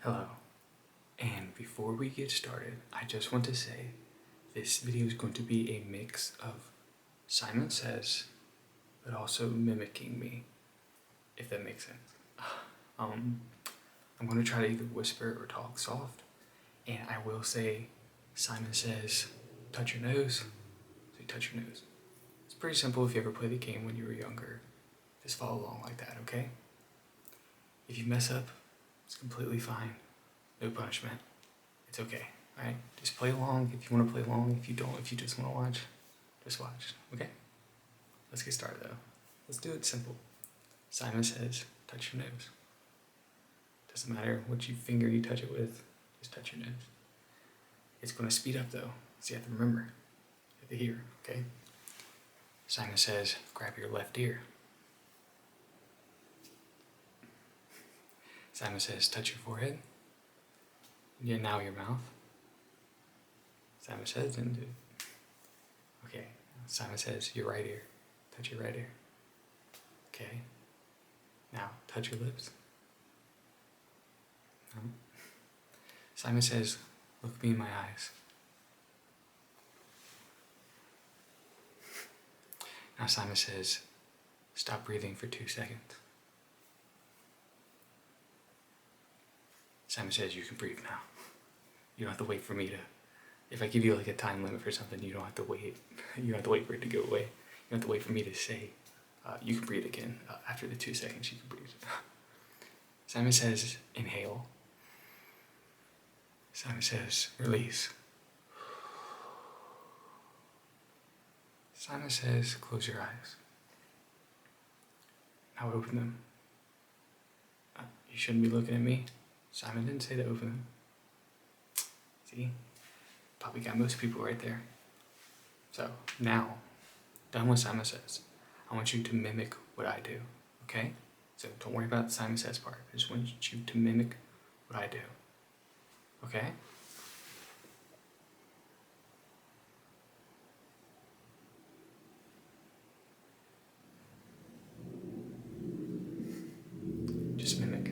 Hello, and before we get started, I just want to say this video is going to be a mix of Simon Says, but also mimicking me, if that makes sense. I'm going to try to either whisper or talk soft, and I will say Simon Says, touch your nose, so you touch your nose. It's pretty simple if you ever played the game when you were younger. Just follow along like that, okay? If you mess up, it's completely fine. No punishment. It's okay, alright? Just play along if you want to play along. If you don't, if you just want to watch, just watch, okay? Let's get started though. Let's do it simple. Simon Says, touch your nose. Doesn't matter what finger you touch it with, just touch your nose. It's going to speed up though, so you have to remember. You have to hear, okay? Simon Says, grab your left ear. Simon Says, touch your forehead. Yeah, now your mouth. Simon Says, didn't do it. Okay, Simon Says, your right ear. Touch your right ear. Okay. Now, touch your lips. No. Simon Says, look me in my eyes. Now Simon Says, stop breathing for 2 seconds. Simon Says, you can breathe now. You don't have to wait for me to, if I give you like a time limit for something, you don't have to wait. You don't have to wait for it to go away. You don't have to wait for me to say, you can breathe again. After the 2 seconds, you can breathe. Simon Says, inhale. Simon Says, release. Simon Says, close your eyes. Now open them. You shouldn't be looking at me. Simon didn't say to open them. See? Probably got most people right there. So, now, done with Simon Says. I want you to mimic what I do, okay? So don't worry about the Simon Says part. I just want you to mimic what I do, okay? Just mimic.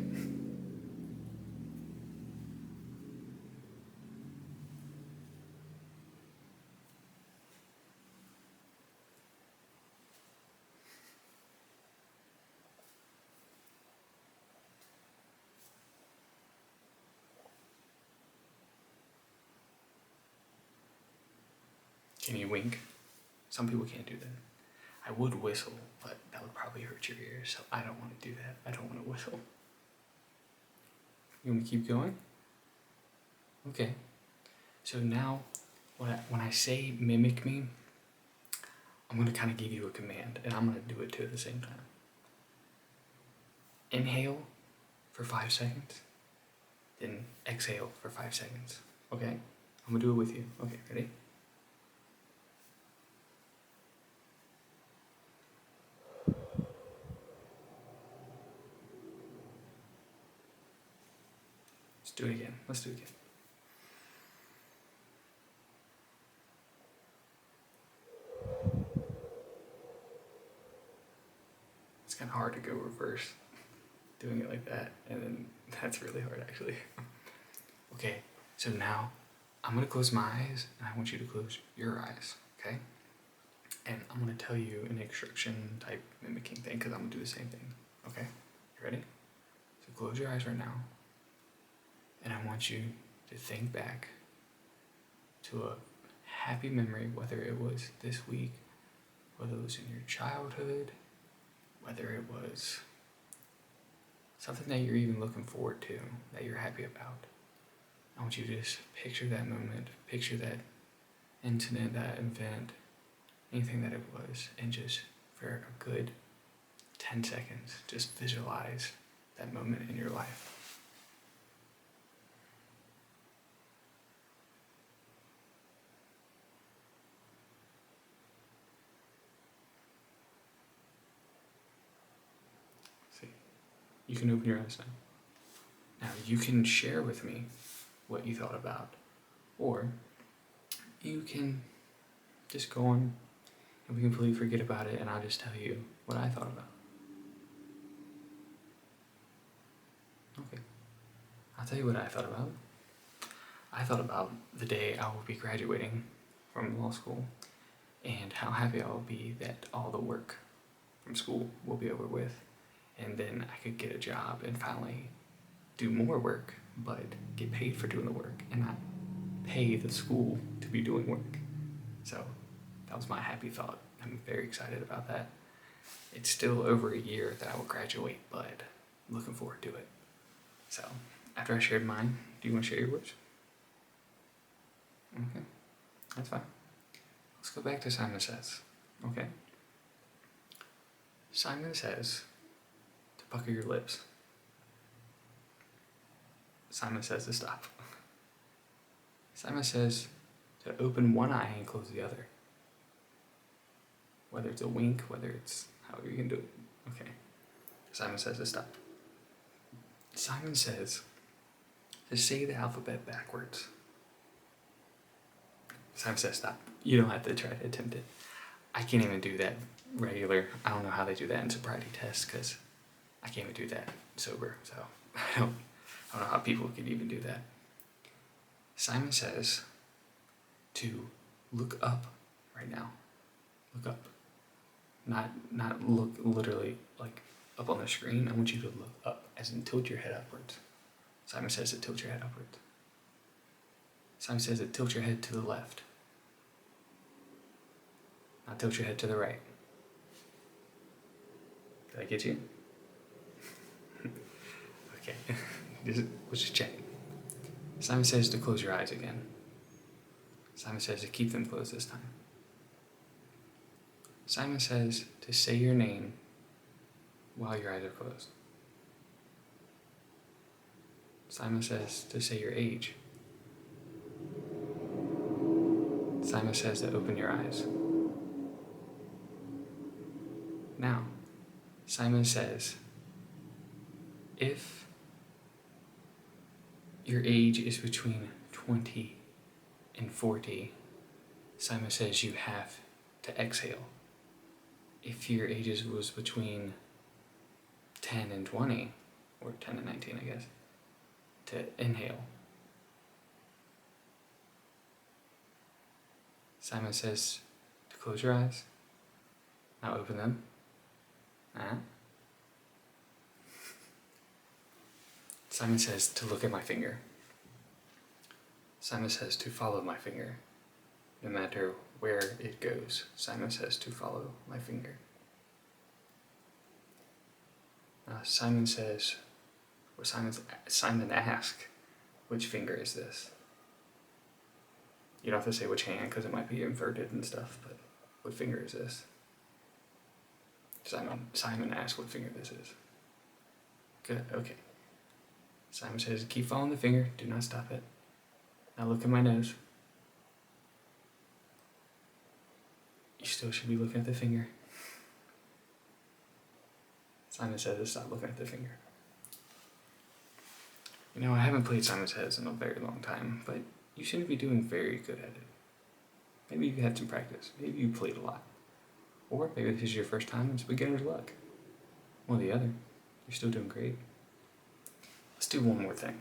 Can you wink? Some people can't do that. I would whistle, but that would probably hurt your ears, so I don't want to do that. I don't want to whistle. You want to keep going? Okay. So now, when I say mimic me, I'm going to kind of give you a command, and I'm going to do it too at the same time. Inhale for 5 seconds, then exhale for 5 seconds. Okay? I'm going to do it with you. Okay, ready? Let's do it again. Let's do it again. It's kind of hard to go reverse doing it like that, and then that's really hard actually. Okay, so now I'm gonna close my eyes, and I want you to close your eyes, okay? And I'm gonna tell you an instruction type mimicking thing, because I'm gonna do the same thing, okay? You ready? So close your eyes right now, and I want you to think back to a happy memory, whether it was this week, whether it was in your childhood, whether it was something that you're even looking forward to, that you're happy about. I want you to just picture that moment, picture that incident, that event, anything that it was, and just for a good 10 seconds, just visualize that moment in your life. See, you can open your eyes now. Now you can share with me what you thought about, or you can just go on and we completely forget about it, and I'll just tell you what I thought about. Okay. I'll tell you what I thought about. I thought about the day I will be graduating from law school and how happy I will be that all the work from school will be over with, and then I could get a job and finally do more work, but get paid for doing the work and not pay the school to be doing work. So that was my happy thought. I'm very excited about that. It's still over a year that I will graduate, but I'm looking forward to it. So after I shared mine, do you want to share yours? Okay, that's fine. Let's go back to Simon Says. Okay. Simon says to pucker your lips. Simon says to stop. Simon says to open one eye and close the other. Whether it's a wink, whether it's however you can do it. Okay. Simon says to stop. Simon says to say the alphabet backwards. Simon says stop. You don't have to try to attempt it. I can't even do that regular. I don't know how they do that in sobriety tests because I can't even do that sober. So I don't know how people can even do that. Simon says to look up right now. Look up. Not look literally like up on the screen. I want you to look up, as in tilt your head upwards. Simon says to tilt your head upwards. Simon says to tilt your head to the left. Now tilt your head to the right. Did I get you? Okay. Let's just check. Simon says to close your eyes again. Simon says to keep them closed this time. Simon says to say your name while your eyes are closed. Simon says to say your age. Simon says to open your eyes. Now, Simon says, if your age is between 20 and 40, Simon says you have to exhale. If your age was between 10 and 20, or 10 and 19, I guess, to inhale. Simon says to close your eyes. Now open them. Simon says to look at my finger. Simon says to follow my finger. No matter where it goes, Simon says to follow my finger. Simon says, or Simon asks, which finger is this? You don't have to say which hand because it might be inverted and stuff, but what finger is this? Simon asks what finger this is. Good, okay. Simon says, keep following the finger, do not stop it. Now look at my nose. You still should be looking at the finger. Simon says to stop looking at the finger. You know, I haven't played Simon Says in a very long time, but you shouldn't be doing very good at it. Maybe you had some practice. Maybe you played a lot. Or maybe this is your first time and it's beginner's luck. One or the other. You're still doing great. Let's do one more thing.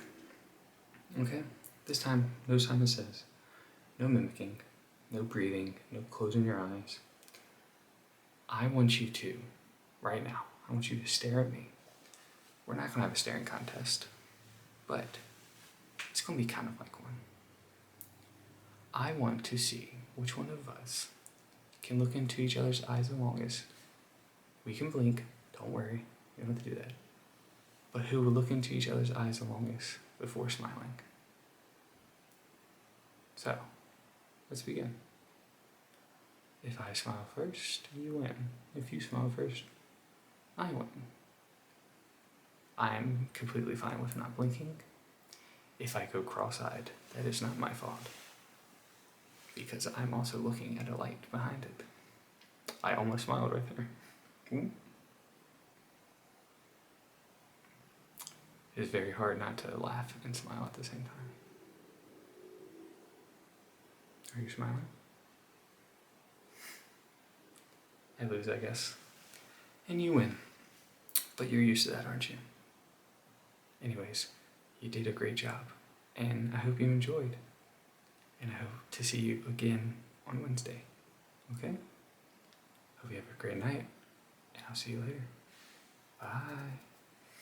Okay? This time, no Simon Says. No mimicking. No breathing. No closing your eyes. I want you to, right now, I want you to stare at me. We're not going to have a staring contest, but it's going to be kind of like one. I want to see which one of us can look into each other's eyes the longest. We can blink, don't worry, you don't have to do that. But who will look into each other's eyes the longest before smiling? So, let's begin. If I smile first, you win. If you smile first, I win. I am completely fine with not blinking. If I go cross-eyed, that is not my fault. Because I'm also looking at a light behind it. I almost smiled right there. Ooh. It is very hard not to laugh and smile at the same time. Are you smiling? I lose, I guess. And you win. But you're used to that, aren't you? Anyways, You did a great job. And I hope you enjoyed. And I hope to see you again on Wednesday. Okay? Hope you have a great night. And I'll see you later. Bye.